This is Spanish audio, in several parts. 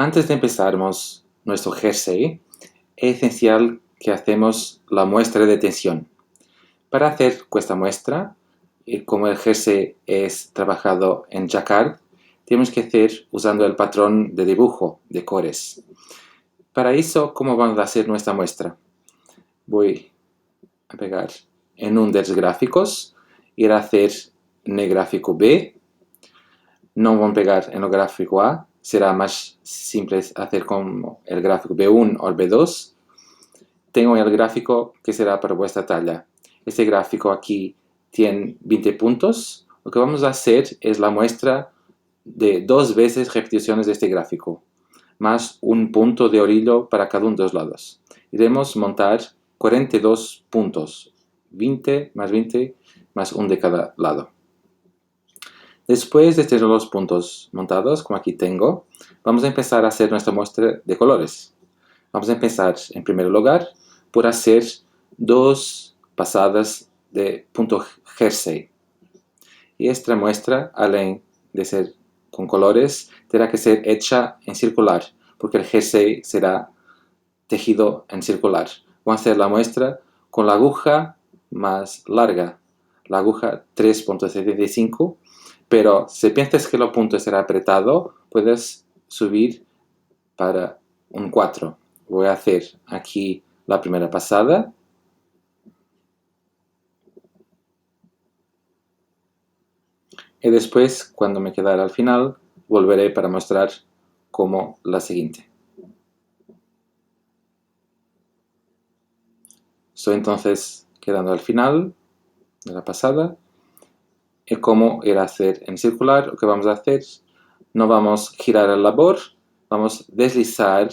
Antes de empezarmos nuestro jersey, es esencial que hacemos la muestra de tensión. Para hacer esta muestra, como el jersey es trabajado en jacquard, tenemos que hacer usando el patrón de dibujo de cores. Para eso, ¿cómo vamos a hacer nuestra muestra? Voy a pegar en un de los gráficos, ir a hacer en el gráfico B. No voy a pegar en el gráfico A, será más simple hacer como el gráfico B1 o el B2. Tengo el gráfico que será para vuestra talla. Este gráfico aquí tiene 20 puntos. Lo que vamos a hacer es la muestra de 2 veces repeticiones de este gráfico, más un punto de orillo para cada uno de los lados. Iremos montar 42 puntos, 20 más 1 de cada lado. Después de tener los puntos montados, como aquí tengo, vamos a empezar a hacer nuestra muestra de colores. Vamos a empezar, en primer lugar, por hacer 2 pasadas de punto jersey. Y esta muestra, além de ser con colores, tendrá que ser hecha en circular, porque el jersey será tejido en circular. Vamos a hacer la muestra con la aguja más larga, la aguja 3.75, pero si piensas que el punto será apretado, puedes subir para un 4. Voy a hacer aquí la primera pasada. Y después, cuando me quedara al final, volveré para mostrar como la siguiente. Estoy entonces quedando al final de la pasada. Y cómo ir a hacer en circular, lo que vamos a hacer, no vamos a girar el labor, vamos a deslizar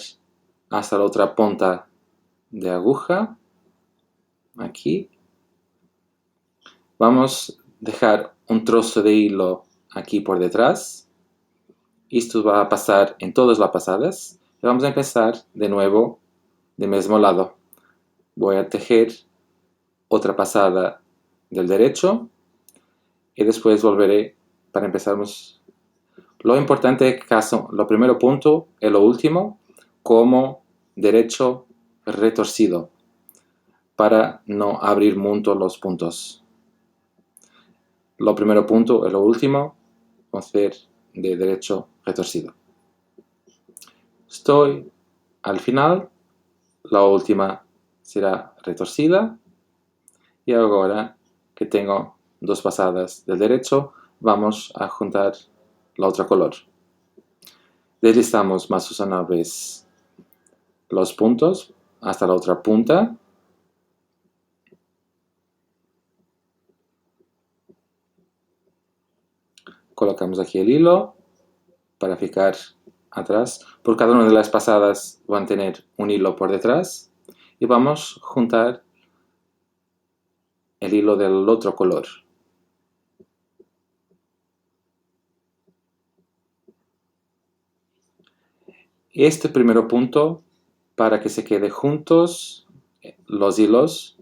hasta la otra punta de aguja, aquí. Vamos a dejar un trozo de hilo aquí por detrás. Esto va a pasar en todas las pasadas. Y vamos a empezar de nuevo del mismo lado. Voy a tejer otra pasada del derecho y después volveré para empezarmos. Lo importante es que lo primero punto y lo último como derecho retorcido para no abrir mucho los puntos. Lo primero punto y lo último vamos a hacer de derecho retorcido. Estoy al final, la última será retorcida y ahora que tengo 2 pasadas del derecho, vamos a juntar la otra color. Deslizamos más una vez los puntos hasta la otra punta. Colocamos aquí el hilo para fijar atrás. Por cada una de las pasadas van a tener un hilo por detrás y vamos a juntar el hilo del otro color. Este primer punto, para que se queden juntos los hilos,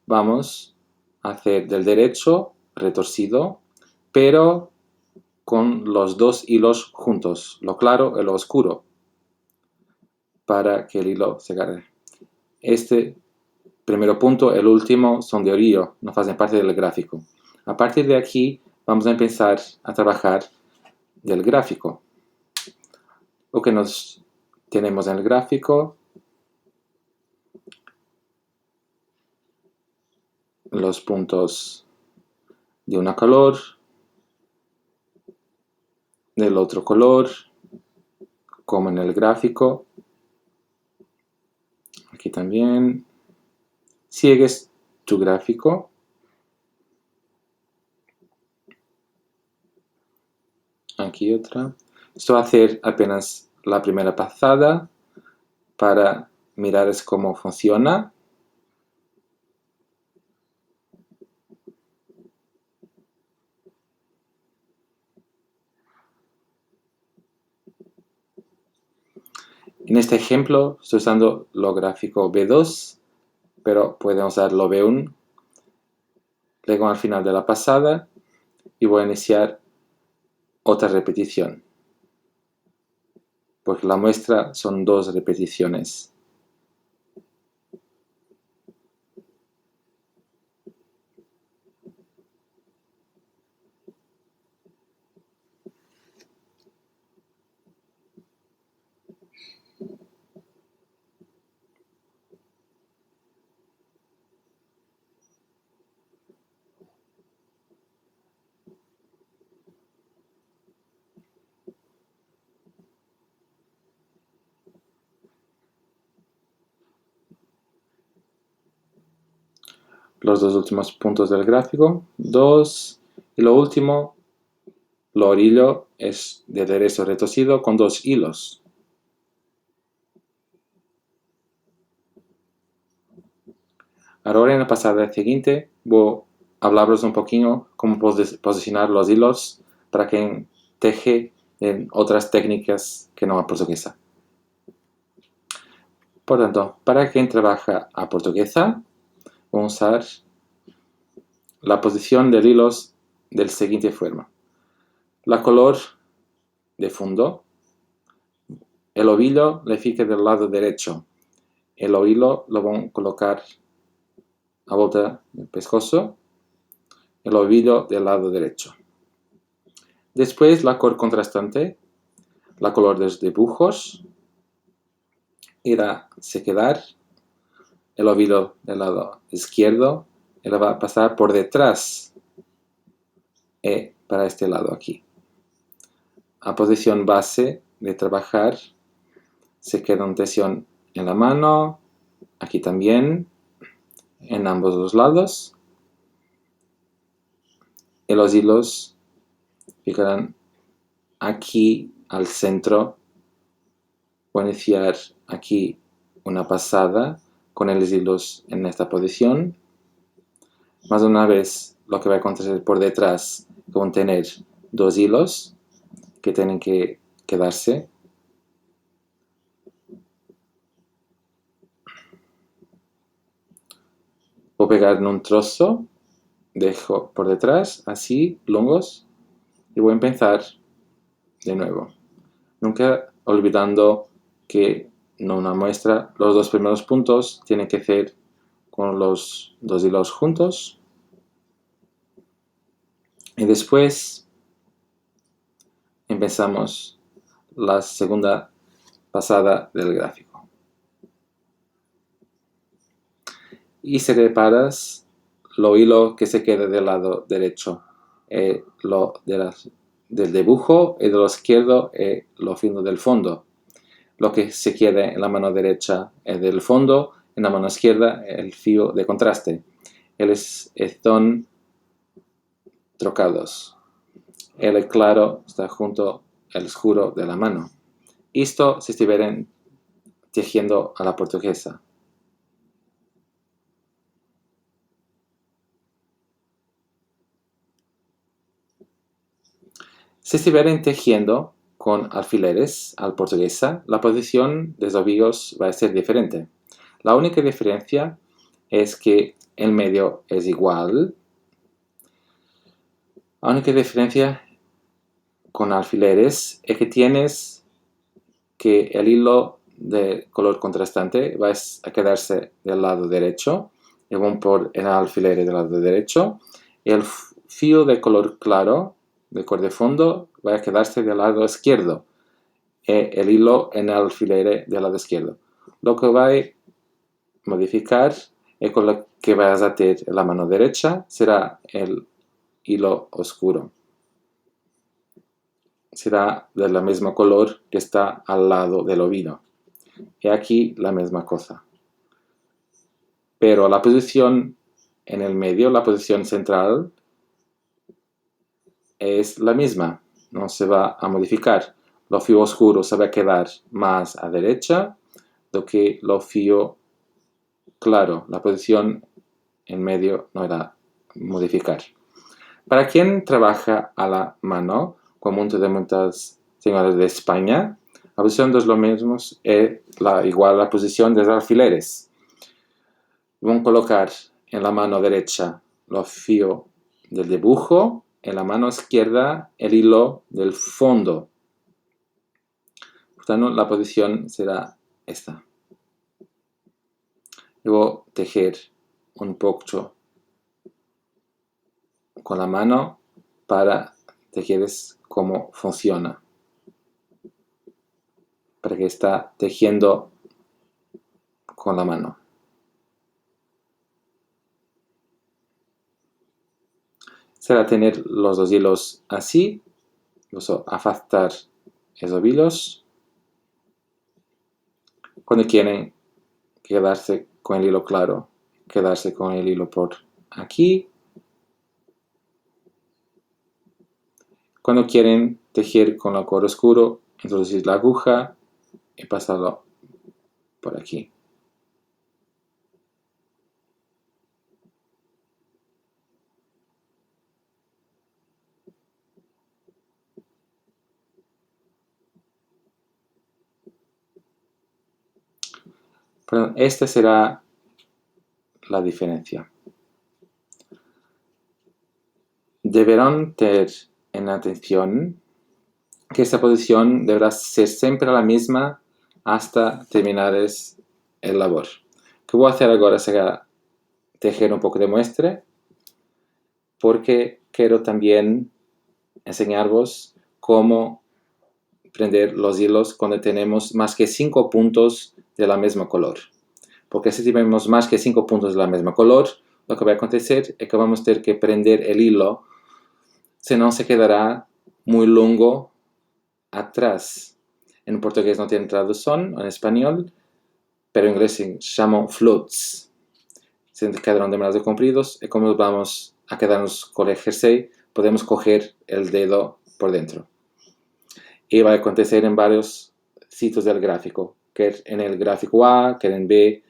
vamos a hacer del derecho retorcido, pero con los 2 hilos juntos, lo claro y lo oscuro, para que el hilo se agarre. Este primer punto y el último son de orillo, no hacen parte del gráfico. A partir de aquí vamos a empezar a trabajar del gráfico. Lo que nos tenemos en el gráfico, los puntos de un color, del otro color, como en el gráfico. Aquí también. Sigues tu gráfico. Aquí otra. Esto va a hacer apenas la primera pasada para mirar cómo funciona. En este ejemplo estoy usando lo gráfico B2, pero pueden usar lo B1. Llego al final de la pasada y voy a iniciar otra repetición. porque la muestra son 2 repeticiones. Los 2 últimos puntos del gráfico, 2, y lo último, lo orillo es de derecho retorcido con 2 hilos. Ahora en la pasada siguiente voy a hablaros un poquito cómo posicionar los hilos para quien teje en otras técnicas que no a portuguesa. Por tanto, para quien trabaja a portuguesa, vamos a usar la posición de hilos del siguiente forma. La color de fondo, el ovillo le fica del lado derecho. El ovillo lo vamos a colocar a volta del pescozo, el ovillo del lado derecho. Después la cor contrastante, la color de los dibujos, irá se quedar el ovillo del lado izquierdo, él va a pasar por detrás para este lado aquí. A posición base de trabajar se queda en tensión en la mano, aquí también, en ambos los lados, y los hilos ficarán aquí al centro. Voy a iniciar aquí una pasada con los hilos en esta posición. Más una vez lo que va a acontecer por detrás van a tener 2 hilos que tienen que quedarse. Voy a pegar en un trozo, dejo por detrás, así, longos, y voy a empezar de nuevo. Nunca olvidando que en una muestra los 2 primeros puntos tienen que ser con los 2 hilos juntos. Y después empezamos la segunda pasada del gráfico. Y separas lo hilo que se queda del lado derecho, lo del dibujo, y de lo izquierdo lo fino del fondo. Lo que se queda en la mano derecha es del fondo, en la mano izquierda el filo de contraste. Ellos están trocados. El claro está junto al oscuro de la mano. Esto se estuvieran tejiendo a la portuguesa. Si estuvieran tejiendo con alfileres al portuguesa, la posición de los ovillos va a ser diferente. La única diferencia es que el medio es igual. La única diferencia con alfileres es que tienes que el hilo de color contrastante va a quedarse del lado derecho y van por el alfiler del lado derecho. El filo de color claro de color de fondo va a quedarse del lado izquierdo y el hilo en el alfiler del lado izquierdo. Lo que va a modificar es con lo que vas a tener en la mano derecha será el hilo oscuro. Será del mismo color que está al lado del ovillo. Y aquí la misma cosa. Pero la posición en el medio, la posición central, es la misma. No se va a modificar. Lo fio oscuro se va a quedar más a derecha do que lo fio claro. La posición en medio no irá a modificar. Para quien trabaja a la mano, como muchas señoras de España, la posición de los mismos es igual a la posición de los alfileres. Van a colocar en la mano derecha los fio del dibujo, en la mano izquierda el hilo del fondo. Por tanto, la posición será esta. Luego tejer un poco con la mano para tejer cómo funciona. Para que está tejiendo con la mano. Será tener los dos hilos así, afastar esos hilos. Cuando quieren quedarse con el hilo claro, quedarse con el hilo por aquí. Cuando quieren tejer con el color oscuro, introducir la aguja y pasarlo por aquí. Pero esta será la diferencia. Deberán tener en atención que esta posición deberá ser siempre la misma hasta terminar el labor. Lo que voy a hacer ahora será tejer un poco de muestra, porque quiero también enseñaros cómo prender los hilos cuando tenemos más que 5 puntos de la misma color. Porque si tenemos más que 5 puntos de la misma color, lo que va a acontecer es que vamos a tener que prender el hilo, si no se quedará muy longo atrás. En portugués no tiene traducción, en español, pero en inglés se llaman floats. Se quedarán demasiado compridos y como vamos a quedarnos con el jersey, podemos coger el dedo por dentro. Y va a acontecer en varios sitios del gráfico, que en el gráfico A, que en B,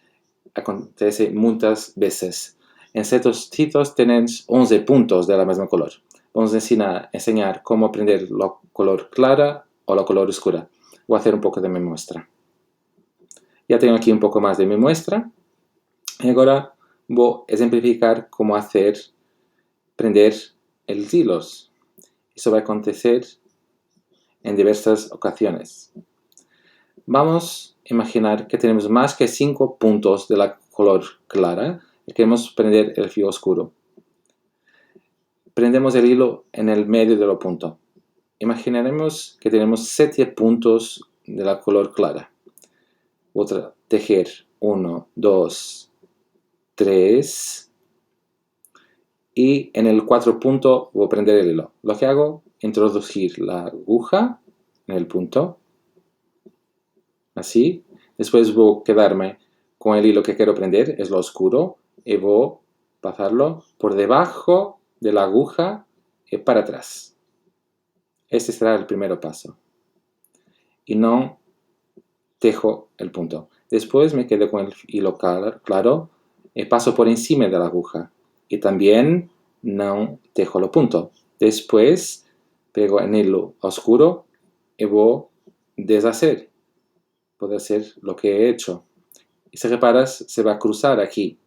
acontece muchas veces. En ciertos sitios tenéis 11 puntos de la misma color. Vamos a enseñar cómo prender la color clara o la color oscura. Voy a hacer un poco de mi muestra. Ya tengo aquí un poco más de mi muestra. Y ahora voy a ejemplificar cómo prender los hilos. Eso va a acontecer en diversas ocasiones. Vamos a imaginar que tenemos más que 5 puntos de la color clara y queremos prender el filo oscuro. Prendemos el hilo en el medio de los puntos. Imaginaremos que tenemos 7 puntos de la color clara. Voy a tejer 1, 2, 3 y en el 4 punto voy a prender el hilo. Lo que hago es introducir la aguja en el punto, así. Después voy a quedarme con el hilo que quiero prender, es lo oscuro, y voy a pasarlo por debajo de la aguja y para atrás. Este será el primer paso. Y no tejo el punto. Después me quedo con el hilo claro y paso por encima de la aguja. Y también no tejo el punto. Después pego el hilo oscuro y voy a deshacer. Puede hacer lo que he hecho. Y si reparas, se va a cruzar aquí.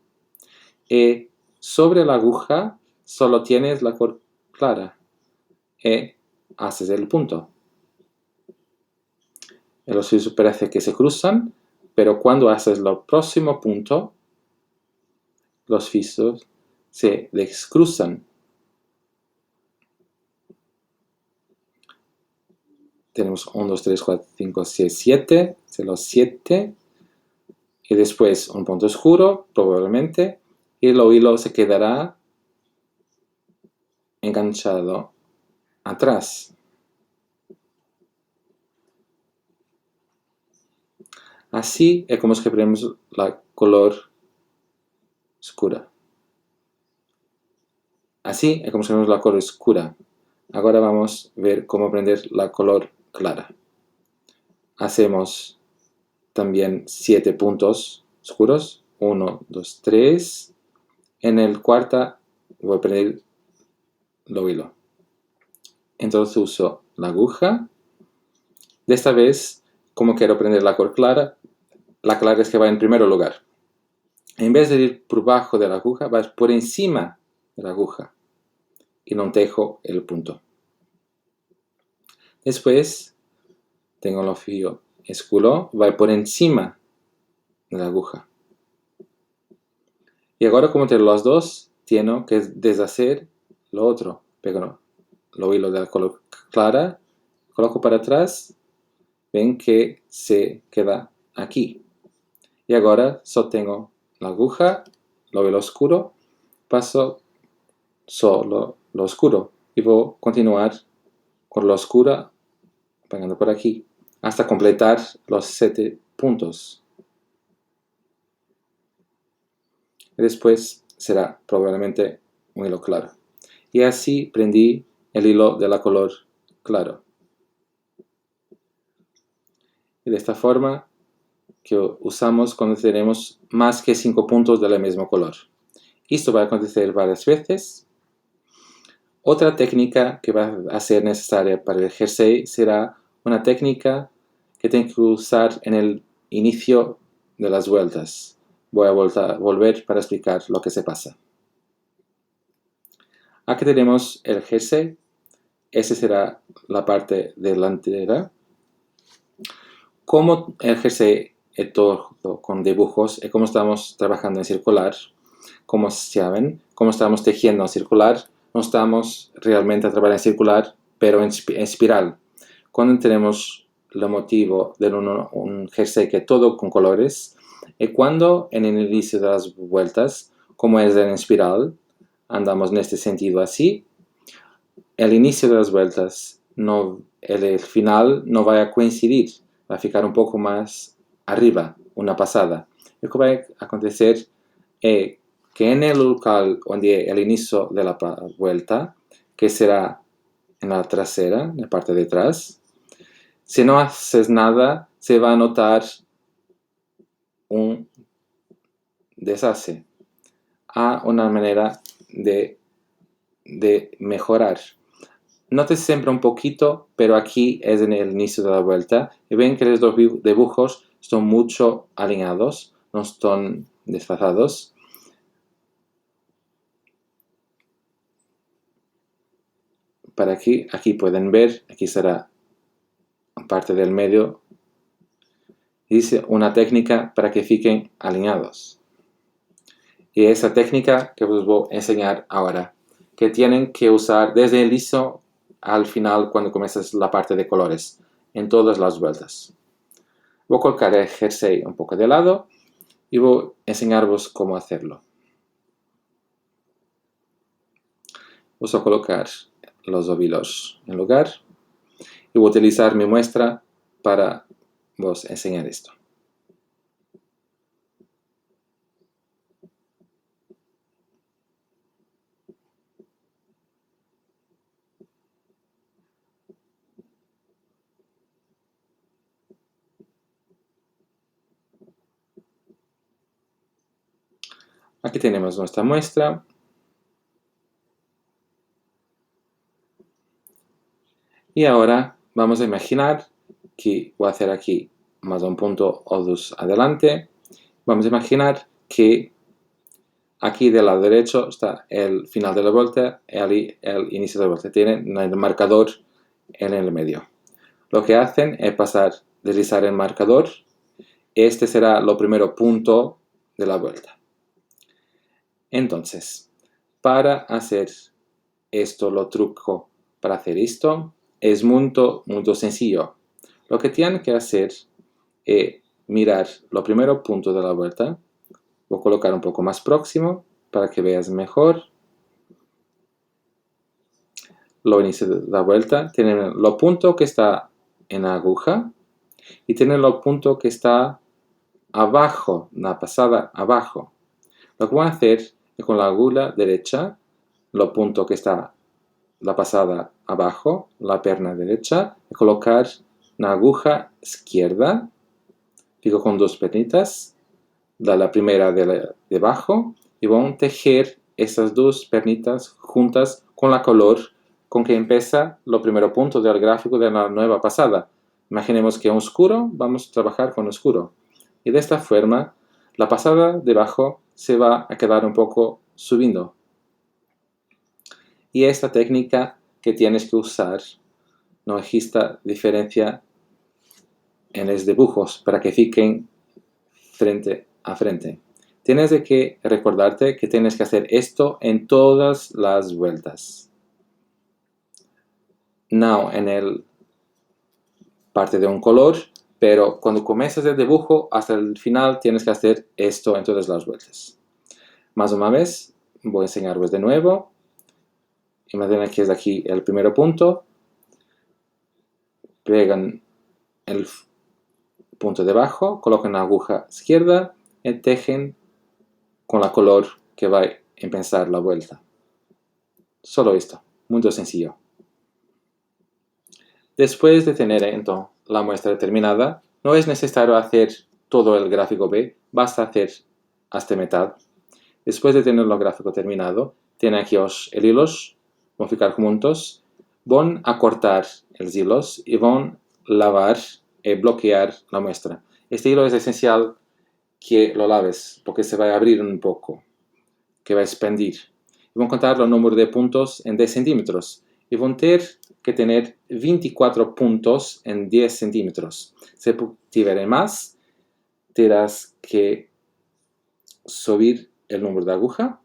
Y sobre la aguja solo tienes la color clara. Y haces el punto. Los filos parece que se cruzan, pero cuando haces el próximo punto, los filos se descruzan. Tenemos 1, 2, 3, 4, 5, 6, 7. Son los 7. Y después un punto oscuro, probablemente. Y el hilo se quedará enganchado atrás. Así es como escribimos la color oscura. Así es como escribimos la color oscura. Ahora vamos a ver cómo prender la color clara. Hacemos también 7 puntos oscuros. 1, 2, 3. En el cuarto voy a prender el hilo. Entonces uso la aguja. De esta vez, como quiero prender la color clara, la clara es que va en primer lugar. En vez de ir por debajo de la aguja, vas por encima de la aguja. Y no tejo el punto. Después, tengo el filo oscuro va por encima de la aguja. Y ahora, como tengo los dos, tengo que deshacer lo otro. Pego lo hilo de la color clara, coloco para atrás, ven que se queda aquí. Y ahora sostengo la aguja, lo hilo oscuro, paso solo lo oscuro y voy a continuar con lo oscuro pegando por aquí hasta completar los 7 puntos. Y después será probablemente un hilo claro. Y así prendí el hilo de la color claro. Y de esta forma que usamos cuando tenemos más que 5 puntos del mismo color. Esto va a acontecer varias veces. Otra técnica que va a ser necesaria para el jersey será una técnica que tengo que usar en el inicio de las vueltas. Voy a volver para explicar lo que se pasa. Aquí tenemos el jersey. Esa será la parte delantera. Como el jersey es todo con dibujos y como estamos trabajando en circular, como saben, como estamos tejiendo en circular, no estamos realmente trabajando en circular, pero en espiral. Cuando tenemos el motivo de un jersey que es todo con colores, y cuando en el inicio de las vueltas, como es en espiral, andamos en este sentido así, el inicio de las vueltas, el final no va a coincidir, va a ficar un poco más arriba, una pasada. Lo que va a acontecer es que en el local donde el inicio de la vuelta, que será en la trasera, en la parte de atrás, si no haces nada, se va a notar un deshace. Hay una manera de mejorar. Note siempre un poquito, pero aquí es en el inicio de la vuelta. Y ven que los dos dibujos están mucho alineados, no están desfasados. Para aquí pueden ver, aquí será parte del medio. Dice una técnica para que fiquen alineados. Y esa técnica que os voy a enseñar ahora, que tienen que usar desde el inicio al final cuando comienzas la parte de colores, en todas las vueltas. Voy a colocar el jersey un poco de lado y voy a enseñaros cómo hacerlo. Voy a colocar los óvulos en lugar y voy a utilizar mi muestra para vos enseñar esto. Aquí tenemos nuestra muestra. Y ahora vamos a imaginar que voy a hacer aquí más un punto o dos adelante. Vamos a imaginar que aquí del lado derecho está el final de la vuelta y el inicio de la vuelta. Tienen el marcador en el medio. Lo que hacen es deslizar el marcador. Este será el primer punto de la vuelta. Entonces, para hacer esto, lo truco para hacer esto es muy sencillo. Lo que tienen que hacer es mirar los primeros puntos de la vuelta. Voy a colocar un poco más próximo para que veas mejor. Lo inicio de la vuelta. Tienen los puntos que está en la aguja y tienen los puntos que está abajo, la pasada abajo. Lo que voy a hacer es con la aguja derecha, los puntos que está la pasada abajo, la pierna derecha, y colocar la aguja izquierda, fijo con dos pernitas, la primera de abajo, y voy a tejer esas dos pernitas juntas con la color con que empieza los primeros puntos del gráfico de la nueva pasada. Imaginemos que es oscuro, vamos a trabajar con oscuro. Y de esta forma, la pasada de abajo se va a quedar un poco subiendo. Y esta técnica que tienes que usar no existe diferencia en los dibujos para que fiquen frente a frente. Tienes que recordarte que tienes que hacer esto en todas las vueltas. No en el parte de un color, pero cuando comienzas el dibujo hasta el final tienes que hacer esto en todas las vueltas. Más una vez, voy a enseñaros de nuevo. Imagina que es aquí el primer punto. Pegan el punto debajo, colocan la aguja izquierda y tejen con la color que va a empezar la vuelta. Solo esto, muy sencillo. Después de tener entonces la muestra terminada, no es necesario hacer todo el gráfico B, basta hacer hasta mitad. Después de tener el gráfico terminado, tiene aquí los hilos, van a ficar juntos, van a cortar los hilos y van a lavar y bloquear la muestra. Este hilo es esencial que lo laves porque se va a abrir un poco, que va a expandir. Y van a contar el número de puntos en 10 centímetros y van a tener que tener 24 puntos en 10 centímetros. Si tiver más, tendrás que subir el número de aguja.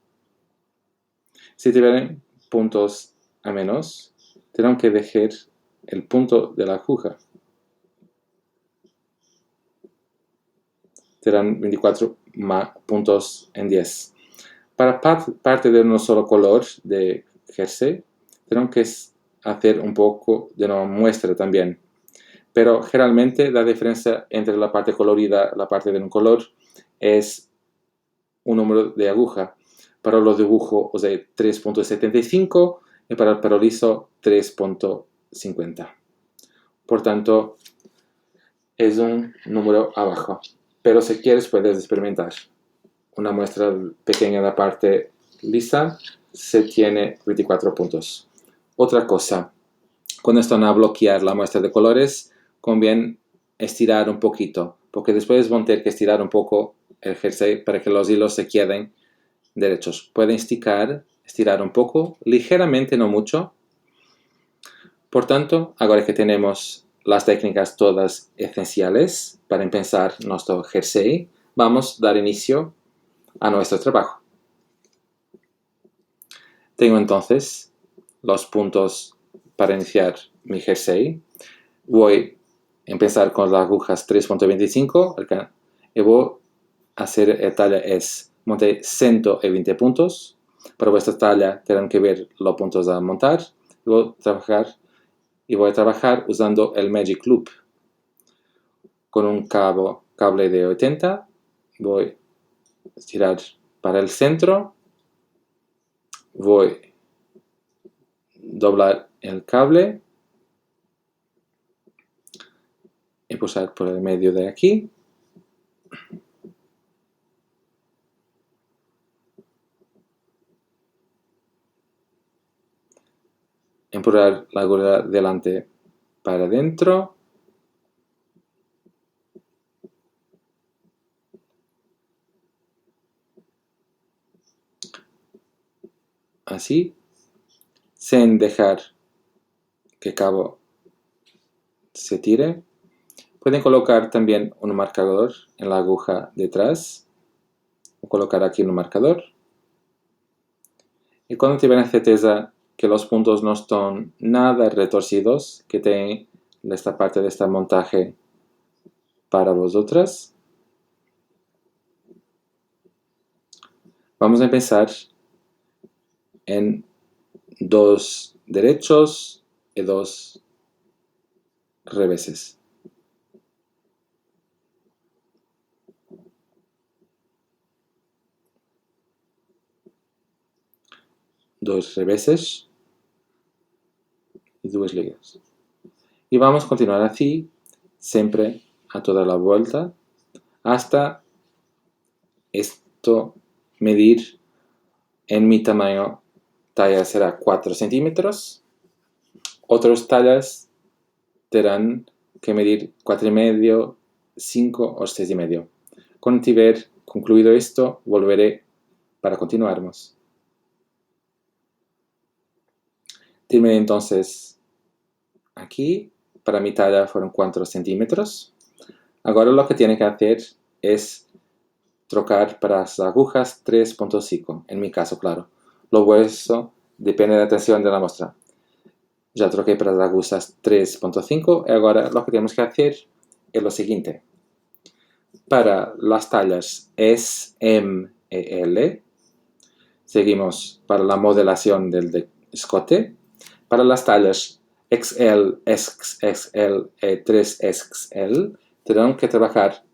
Si tienen puntos a menos, tendrán que dejar el punto de la aguja. Tendrán 24 puntos en 10. Para parte de un solo color de jersey, tendrán que hacer un poco de una muestra también. Pero generalmente la diferencia entre la parte colorida y la parte de un color es un número de aguja. Para los dibujos usé 3.75 y para el pelo liso 3.50. Por tanto, es un número abajo. Pero si quieres puedes experimentar. Una muestra pequeña de la parte lisa se tiene 24 puntos. Otra cosa, cuando están a bloquear la muestra de colores, conviene estirar un poquito, porque después van a tener que estirar un poco el jersey para que los hilos se queden derechos. Pueden estirar un poco, ligeramente, no mucho. Por tanto, ahora que tenemos las técnicas todas esenciales para empezar nuestro jersey, vamos a dar inicio a nuestro trabajo. Tengo entonces los puntos para iniciar mi jersey. Voy a empezar con las agujas 3.25 y voy a hacer la talla es monté 120 puntos. Para vuestra talla tendrán que ver los puntos a montar. Voy a trabajar usando el Magic Loop. Con un cable de 80 voy a estirar para el centro. Voy a doblar el cable y pulsar por el medio de aquí. Empujar la aguja delante para adentro. Así, sin dejar que el cabo se tire. Pueden colocar también un marcador en la aguja detrás. Voy a colocar aquí un marcador. Y cuando tengan certeza que los puntos no están nada retorcidos, que tienen esta parte de este montaje para vosotras, vamos a empezar en 2 derechos y 2 reveses. 2 reveses y 2 ligas. Y vamos a continuar así, siempre a toda la vuelta, hasta esto medir en mi tamaño. Talla será 4 centímetros. Otras tallas tendrán que medir 4,5, 5 o 6,5. Cuando tiver concluido esto, volveré para continuarmos. Terminé entonces aquí. Para mi talla fueron 4 centímetros. Ahora lo que tiene que hacer es trocar para las agujas 3.5, en mi caso, claro. Lo vuestro depende de la tensión de la muestra. Ya troqué para las agujas 3.5 y ahora lo que tenemos que hacer es lo siguiente. Para las tallas S, M y L, seguimos para la modelación del escote. Para las tallas XL, XXL y 3XL, tendrán que trabajar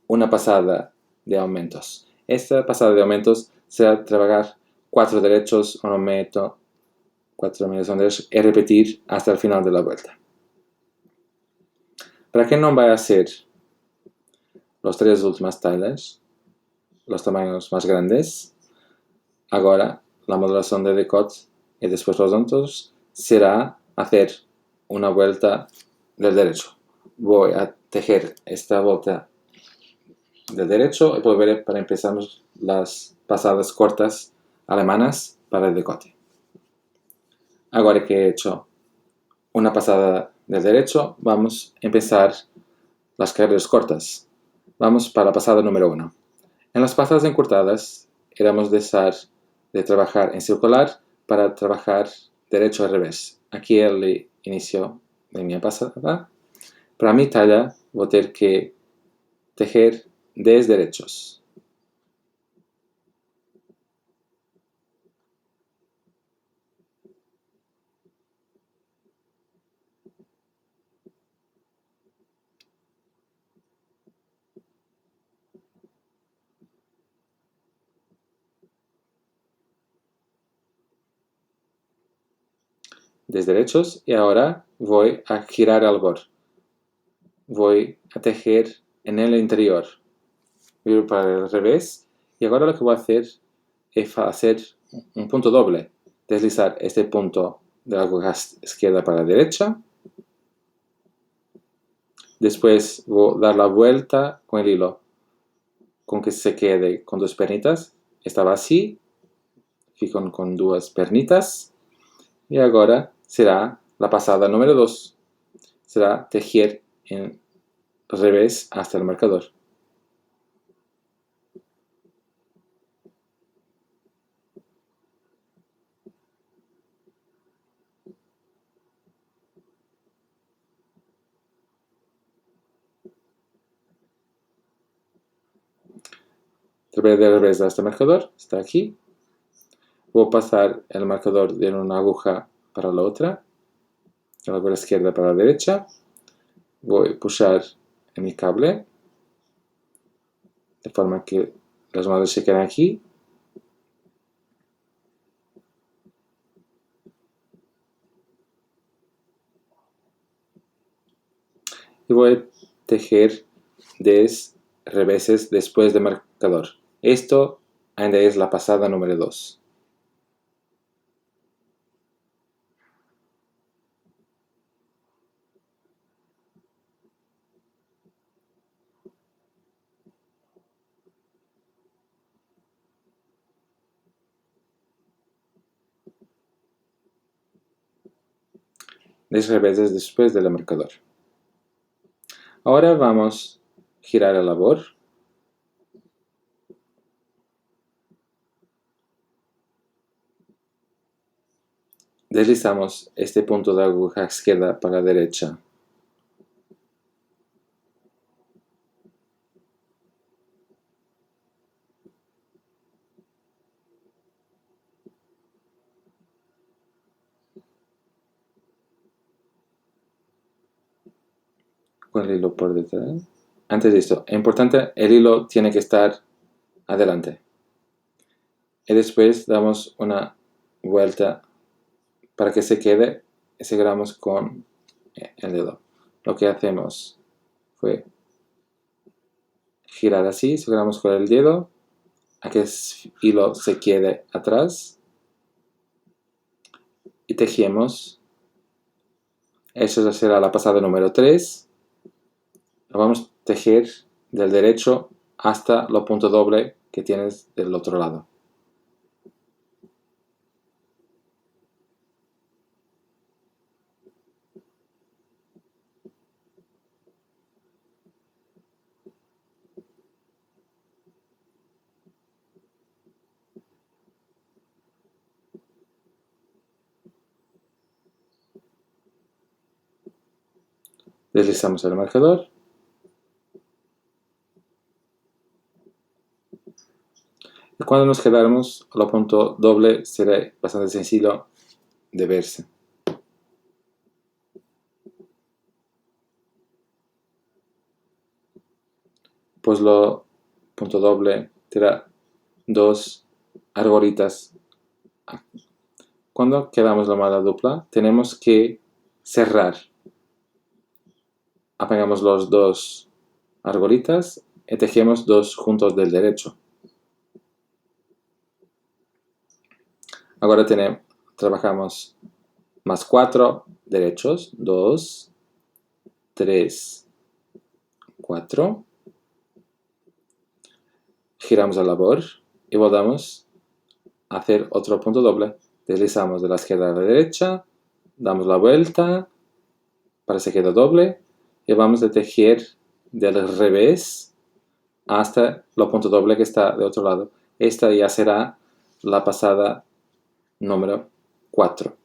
una pasada de aumentos. Esta pasada de aumentos será trabajar 4 derechos, un aumento, 4 medios derechos y repetir hasta el final de la vuelta. Para que no vaya a ser los 3 últimas tallas, los tamaños más grandes, ahora la modelación de decote y después los otros será hacer una vuelta del derecho. Voy a tejer esta vuelta del derecho y volveré para empezar las pasadas cortas alemanas para el decote. Ahora que he hecho una pasada del derecho, vamos a empezar las carreras cortas. Vamos para la pasada número 1. En las pasadas encurtadas, éramos de trabajar en circular para trabajar derecho al revés. Aquí el inicio de mi pasada. Para mi talla, voy a tener que tejer 10 derechos. Derechos y ahora voy a girar al borde. Voy a tejer en el interior. Voy para el revés y ahora lo que voy a hacer es hacer un punto doble. Deslizar este punto de la aguja izquierda para la derecha. Después voy a dar la vuelta con el hilo con que se quede con 2 pernitas. Estaba así, fico con 2 pernitas. Y ahora será la pasada número 2. Será tejer en revés hasta el marcador. Traveré de revés hasta el marcador, está aquí. Voy a pasar el marcador de una aguja para la otra, de la aguja izquierda para la derecha. Voy a pushar en mi cable, de forma que las madres se queden aquí. Y voy a tejer 10 reveses después del marcador. Esto ainda es la pasada número 2. Los reveses después del marcador. Ahora vamos a girar el labor. Deslizamos este punto de aguja izquierda para la derecha. Con el hilo por detrás. Antes de esto, es importante, el hilo tiene que estar adelante. Y después damos una vuelta para que se quede y seguimos con el dedo. Lo que hacemos fue girar así, seguimos con el dedo a que el hilo se quede atrás y tejemos. Eso será la pasada número 3. Lo vamos a tejer del derecho hasta lo punto doble que tienes del otro lado. Deslizamos el marcador. Y cuando nos quedamos, el punto doble será bastante sencillo de verse. Pues lo punto doble tendrá dos argolitas. Cuando quedamos la malla dupla, tenemos que cerrar. Apagamos los dos argolitas y tejemos dos juntos del derecho. Ahora trabajamos más 4 derechos, 2, 3, 4. Giramos el labor y volvemos a hacer otro punto doble. Deslizamos de la izquierda a la derecha, damos la vuelta para que se quede doble y vamos a tejer del revés hasta el punto doble que está de otro lado. Esta ya será la pasada número 4.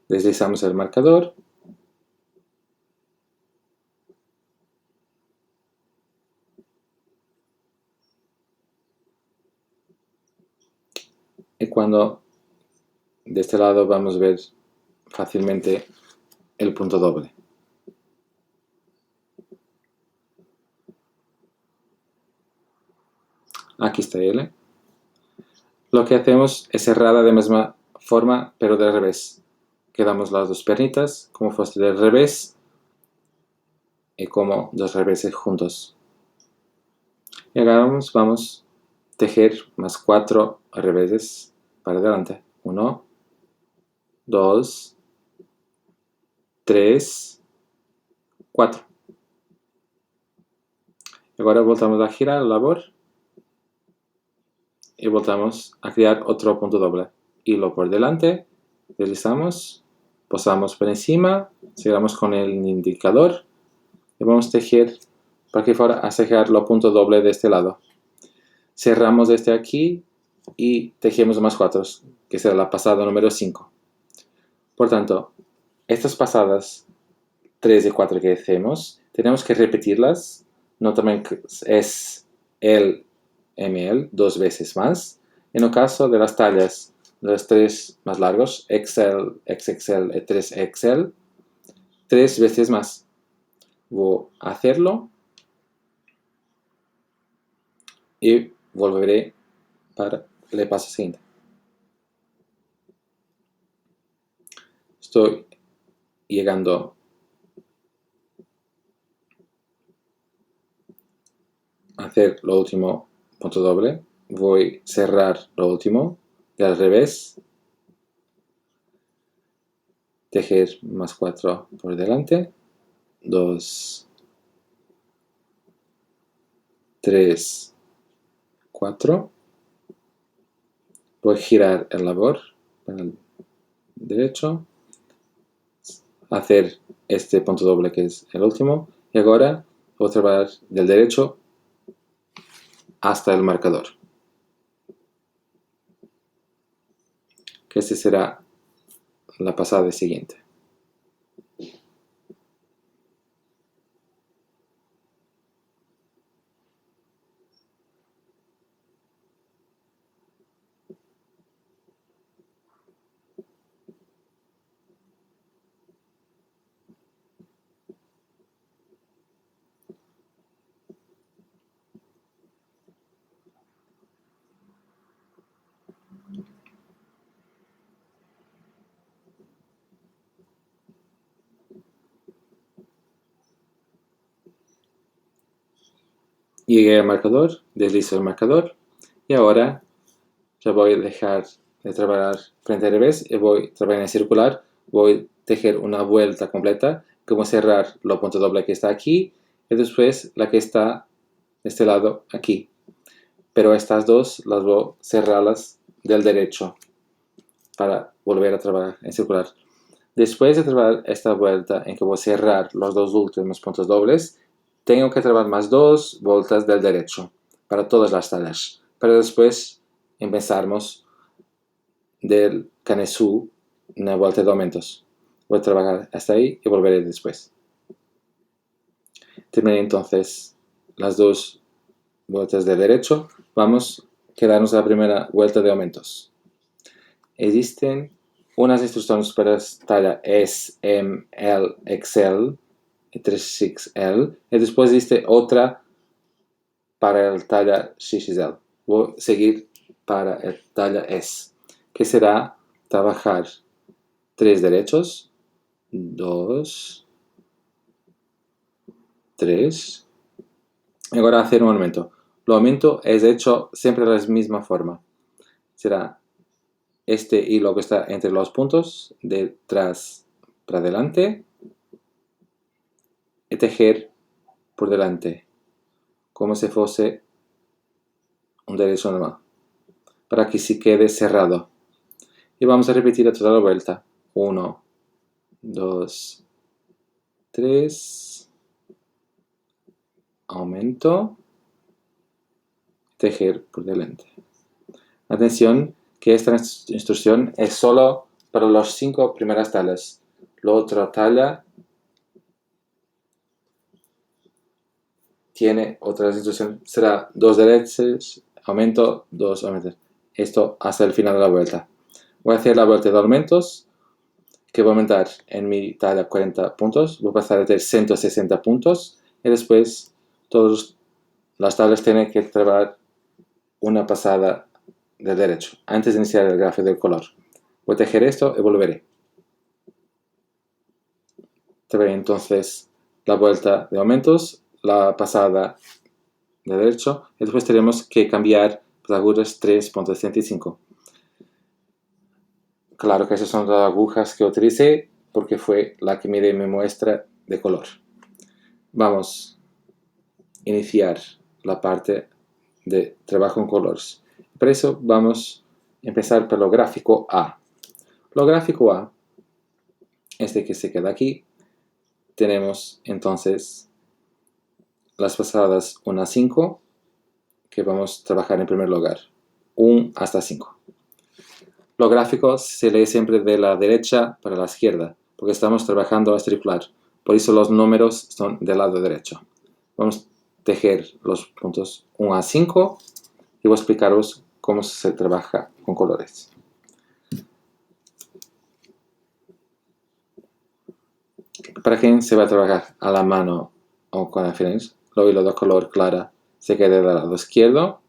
Deslizamos el marcador. Y cuando de este lado vamos a ver fácilmente el punto doble. Aquí está él. Lo que hacemos es cerrar de la misma forma, pero del revés. Quedamos las dos pernitas como fuese del revés y como dos reveses juntos. Y ahora vamos a tejer más 4 reveses para adelante. 1, 2, 3, 4. Ahora voltamos a girar la labor y voltamos a crear otro punto doble. Hilo por delante, deslizamos, posamos por encima, seguimos con el indicador y vamos a tejer para que fuera a cerrar los puntos doble de este lado. Cerramos este aquí y tejemos más 4, que será la pasada número 5. Por tanto, estas pasadas 3 y 4 que hacemos, tenemos que repetirlas. Noten que es el ml 2 veces más. En el caso de las tallas, los 3 más largos, XL, XXL y 3XL, 3 veces más. Voy a hacerlo y volveré para el paso siguiente. Estoy llegando a hacer lo último punto doble. Voy a cerrar lo último y al revés. Tejer más 4 por delante. 2, 3, 4. Voy a girar el labor para el derecho. Hacer este punto doble que es el último. Y ahora voy a trabajar del derecho hasta el marcador. Que este será la pasada siguiente. Llegué al marcador, deslizo el marcador y ahora ya voy a dejar de trabajar frente al revés y voy a trabajar en circular. Voy a tejer una vuelta completa, como cerrar los puntos doble que está aquí y después la que está de este lado aquí. Pero estas dos las voy a cerrarlas del derecho. para volver a trabajar en circular. Después de trabajar esta vuelta en que voy a cerrar los dos últimos puntos dobles, tengo que trabajar más 2 vueltas del derecho para todas las tallas. Para después empezarmos del canesú una vuelta de aumentos. Voy a trabajar hasta ahí y volveré después. Terminé entonces las 2 vueltas de derecho. Vamos a quedarnos a la primera vuelta de aumentos. Existen unas instrucciones para talla S, M, L, XL y 3XL. Y después existe otra para el talla XXL. Voy a seguir para el talla S, que será trabajar 3 derechos, 2, 3. Ahora hacer un aumento. El aumento es hecho siempre de la misma forma. Será este hilo que está entre los puntos, de atrás para adelante, y tejer por delante, como si fuese un derecho normal, para que se quede cerrado. Y vamos a repetir toda la vuelta. 1, 2, 3, aumento, tejer por delante. Atención que esta instrucción es solo para las 5 primeras tallas. La otra talla tiene otras instrucciones. Será 2 derechos, aumento, 2 aumentos. Esto hasta el final de la vuelta. Voy a hacer la vuelta de aumentos, que voy a aumentar en mi talla 40 puntos. Voy a pasar a tener 160 puntos. Y después todas las tablas tienen que trabajar una pasada del derecho, antes de iniciar el gráfico del color. Voy a tejer esto y volveré. Traeré entonces la vuelta de aumentos, la pasada de derecho, y después tenemos que cambiar las agujas 3.65. Claro que esas son las agujas que utilicé porque fue la que mide mi muestra de color. Vamos a iniciar la parte de trabajo en colores. Por eso vamos a empezar por lo gráfico A. Lo gráfico A, este que se queda aquí, tenemos entonces las pasadas 1 a 5, que vamos a trabajar en primer lugar. 1 hasta 5. Lo gráfico se lee siempre de la derecha para la izquierda, porque estamos trabajando a circular. Por eso los números son del lado derecho. Vamos a tejer los puntos 1 a 5 y voy a explicaros cómo se trabaja con colores. Para quien se va a trabajar a la mano o con alfileres, el hilo de color clara se queda del lado izquierdo,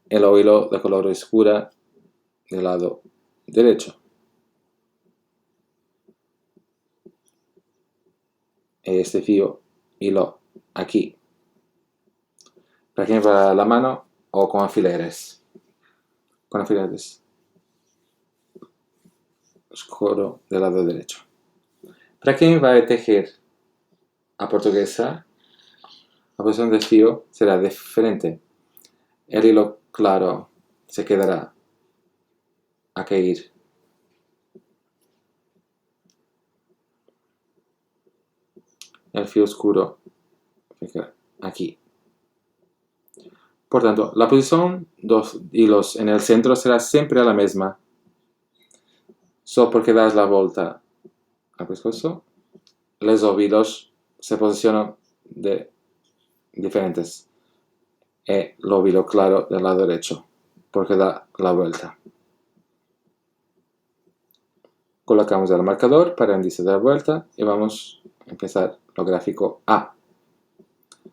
el hilo de color oscura del lado derecho. Este hilo aquí. Para quien va a la mano o con alfileres. Con alfileres. Oscuro del lado derecho. Para quien va a tejer a portuguesa, la posición del fío será diferente. El hilo claro se quedará a caer el fío oscuro aquí. Por tanto, la posición de los hilos en el centro será siempre la misma. Solo porque das la vuelta al pescozo, los hilos se posicionan de diferentes. El hilo claro del lado derecho, porque da la vuelta. Colocamos el marcador para el índice de la vuelta y vamos a empezar el gráfico A.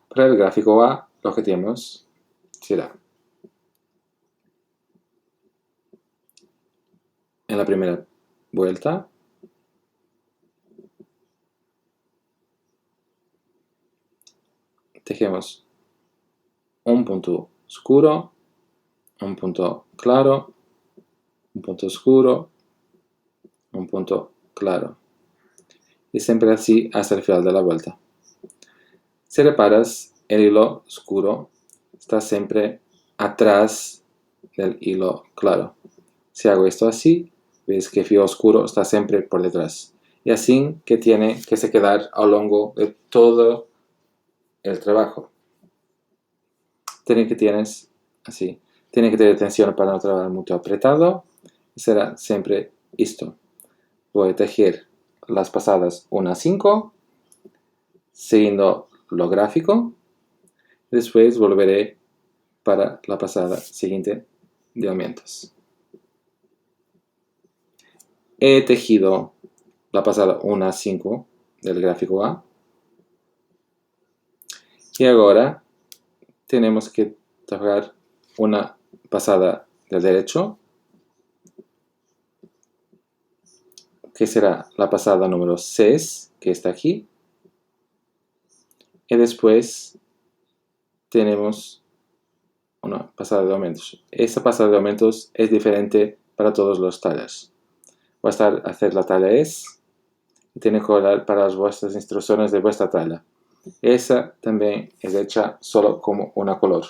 Para el gráfico A, lo que tenemos será en la primera vuelta tejemos un punto oscuro, un punto claro, un punto oscuro, un punto claro. Y siempre así hasta el final de la vuelta. Si reparas, el hilo oscuro está siempre atrás del hilo claro. Si hago esto así, veis que fio oscuro está siempre por detrás. Y así que tiene que se quedar a lo largo de todo el trabajo. Tiene que tener tensión para no trabajar muy apretado. Será siempre esto. Voy a tejer las pasadas 1 a 5, siguiendo lo gráfico. Después volveré para la pasada siguiente de aumentos. He tejido la pasada 1 a 5 del gráfico A. Y ahora tenemos que trabajar una pasada del derecho, que será la pasada número 6, que está aquí. Y después tenemos una pasada de aumentos. Esta pasada de aumentos es diferente para todos los tallas. Voy a hacer la talla es y tiene que colar para las vuestras instrucciones de vuestra talla. Esa también es hecha solo como una color.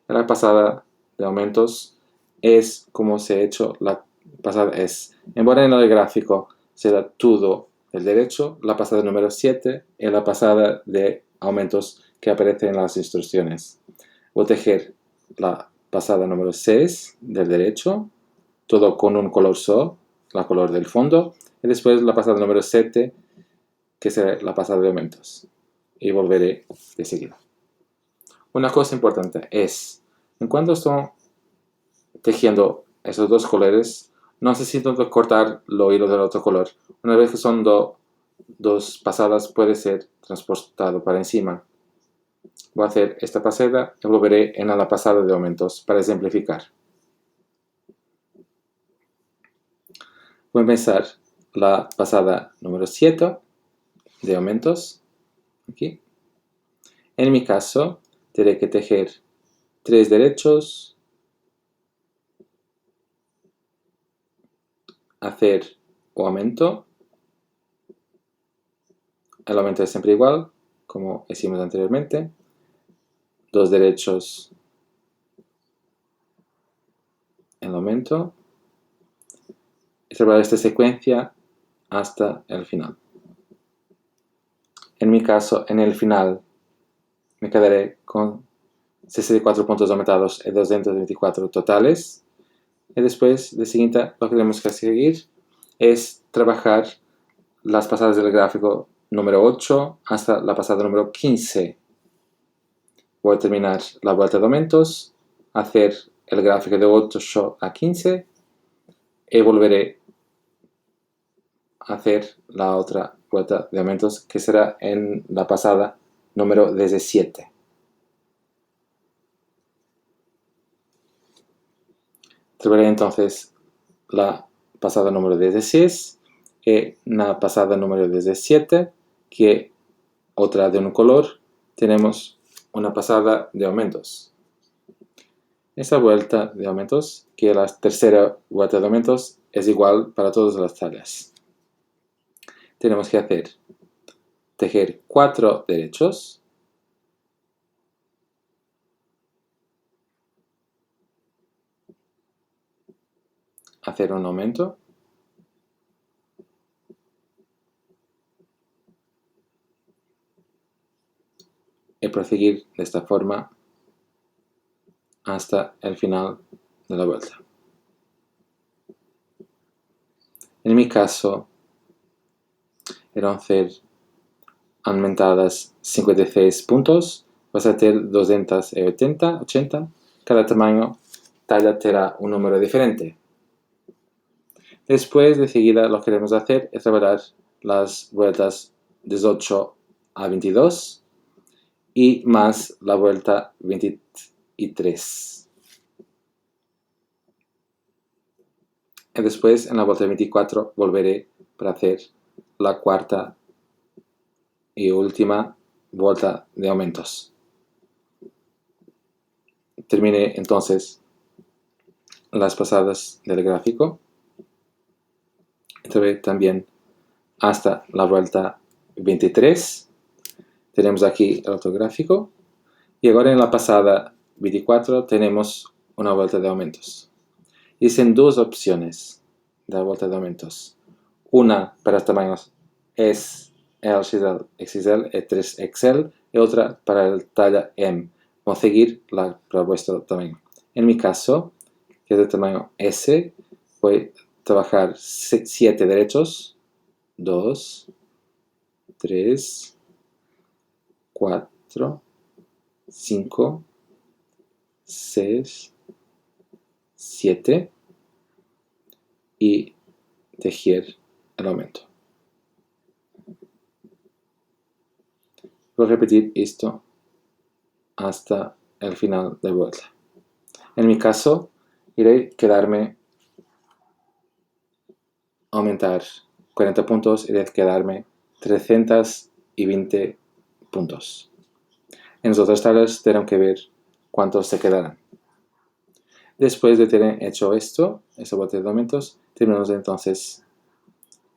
La pasada de aumentos es como se ha hecho la pasada es. Embora en el gráfico será todo el derecho, la pasada número 7 es la pasada de aumentos que aparece en las instrucciones. Voy a tejer la pasada número 6 del derecho, todo con un color solo, la color del fondo, y después la pasada número 7, que será la pasada de aumentos. Y volveré de seguida. Una cosa importante es, en cuanto estoy tejiendo esos dos colores, no necesito cortar los hilos del otro color. Una vez que son dos pasadas, puede ser transportado para encima. Voy a hacer esta pasada y volveré en la pasada de aumentos para ejemplificar. Voy a empezar la pasada número 7 de aumentos. Aquí. En mi caso, tendré que tejer 3 derechos, hacer un aumento. El aumento es siempre igual, como hicimos anteriormente. 2 derechos en el aumento. Y trabajar esta secuencia hasta el final. En mi caso, en el final, me quedaré con 64 puntos aumentados y 224 totales. Y después, de siguiente, lo que tenemos que seguir es trabajar las pasadas del gráfico número 8 hasta la pasada número 15. Voy a terminar la vuelta de aumentos, hacer el gráfico de 8 a 15 y volveré a hacer la otra vuelta de aumentos que será en la pasada número 17. Trabajaré entonces la pasada número 16 y la pasada número 17, que otra de un color, tenemos una pasada de aumentos. Esa vuelta de aumentos, que la tercera vuelta de aumentos, es igual para todas las tallas. Tenemos que tejer 4 derechos, hacer un aumento, y proseguir de esta forma hasta el final de la vuelta. En mi caso, eran hacer aumentadas 56 puntos, vas a tener 280, cada tamaño talla tendrá un número diferente. Después, de seguida, lo que queremos hacer es trabajar las vueltas 18 a 22 y más la vuelta 23. Y después, en la vuelta 24, volveré para hacer la cuarta y última vuelta de aumentos. Terminé entonces las pasadas del gráfico. También hasta la vuelta 23. Tenemos aquí el otro gráfico. Y ahora en la pasada 24 tenemos una vuelta de aumentos. Dicen dos opciones de vuelta de aumentos. Una para tamaños S, L, XL, XL, E3XL y otra para el talla M. Vamos a seguir para vuestro tamaño. En mi caso, que es de tamaño S, voy a trabajar 7 derechos, 2, 3, 4, 5, 6, 7 y tejer el aumento. Voy a repetir esto hasta el final de vuelta. En mi caso, iré quedarme aumentar 40 puntos, iré quedarme 320 puntos. En las otras tablas tendrán que ver cuántos se quedarán. Después de tener hecho esto, este bote de aumentos, terminamos entonces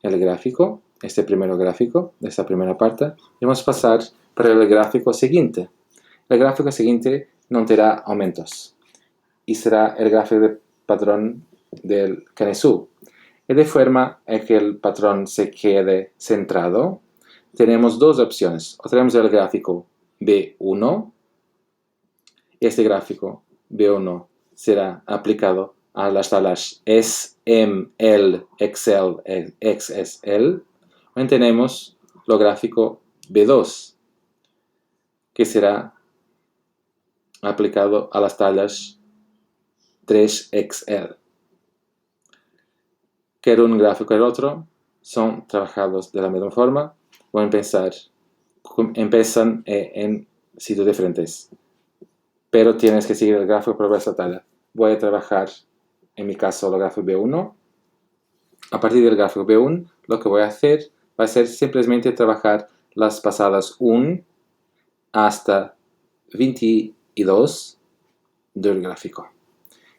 el gráfico, este primer gráfico de esta primera parte, y vamos a pasar para el gráfico siguiente. El gráfico siguiente no tendrá aumentos y será el gráfico de patrón del Canesú. Y de forma a que el patrón se quede centrado, tenemos dos opciones. O tenemos el gráfico B1. Este gráfico B1 será aplicado a las tablas S, M, L, XL, XSL. O tenemos el gráfico B2, que será aplicado a las tablas 3XL. Quer un gráfico quer otro son trabajados de la misma forma. Voy a empezar, empiezan en sitios diferentes, pero tienes que seguir el gráfico por esta tabla. Voy a trabajar, en mi caso, el gráfico B1. A partir del gráfico B1, lo que voy a hacer va a ser simplemente trabajar las pasadas 1 hasta 22 del gráfico.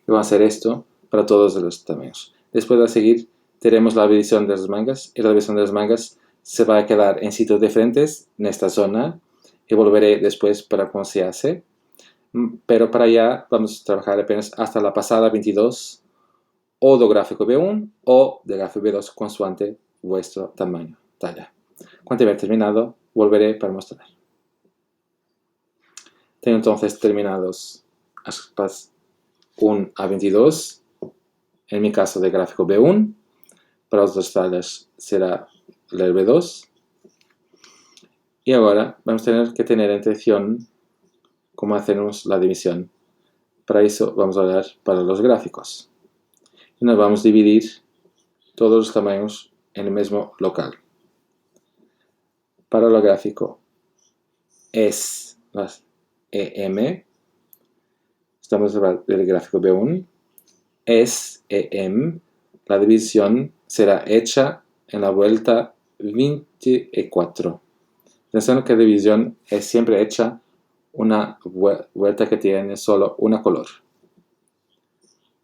Y vamos a hacer esto para todos los tamaños. Después de seguir, tenemos la división de las mangas. Y la división de las mangas se va a quedar en sitios diferentes en esta zona. Y volveré después para cómo se hace. Pero para allá vamos a trabajar apenas hasta la pasada 22 o del gráfico B1 o del gráfico B2 consoante vuestro tamaño, talla. Cuando haya terminado, volveré para mostrar. Tengo entonces terminados las 1 a 22. En mi caso de gráfico B1, para otras tablas será el B2. Y ahora vamos a tener que tener atención cómo hacemos la división. Para eso vamos a hablar para los gráficos. Y nos vamos a dividir todos los tamaños en el mismo local. Para el gráfico es las EM, estamos hablando del gráfico B1, es EM, la división será hecha en la vuelta 24. Pensando que la división es siempre hecha una vuelta que tiene solo una color.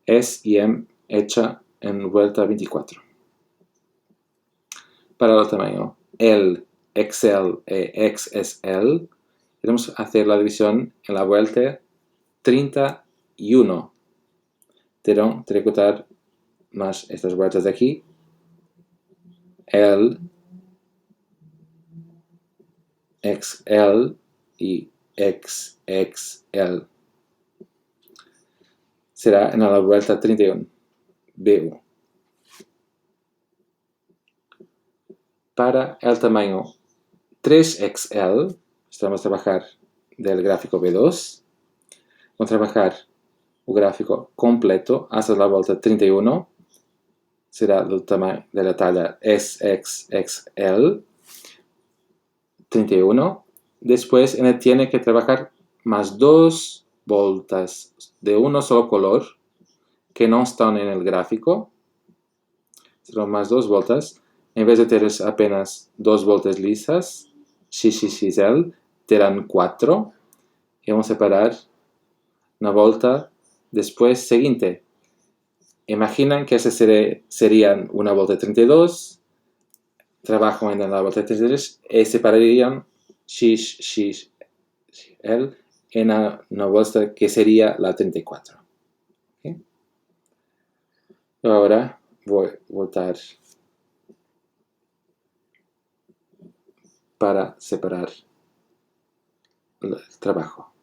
Es y M hecha en vuelta 24. Para el tamaño L, XL e XSL, queremos hacer la división en la vuelta 31. Tengo que contar más estas vueltas de aquí. L, XL y XXL. Será en la vuelta 31. B1. Para el tamaño 3XL, vamos a trabajar del gráfico B2. Vamos a trabajar el gráfico completo hasta la vuelta 31. Será del tamaño de la talla SXXL 31. Después tiene que trabajar más 2 vueltas de uno solo color que no están en el gráfico. Serán más 2 vueltas. En vez de tener apenas 2 vueltas lisas, XXL, tendrán 4. Y vamos a separar una vuelta después siguiente. Imaginan que esa serían una vuelta 32. Trabajo en la vuelta 33 y separarían XXL en una vuelta que sería la 34. ¿Okay? Ahora voy a voltar para separar el trabajo.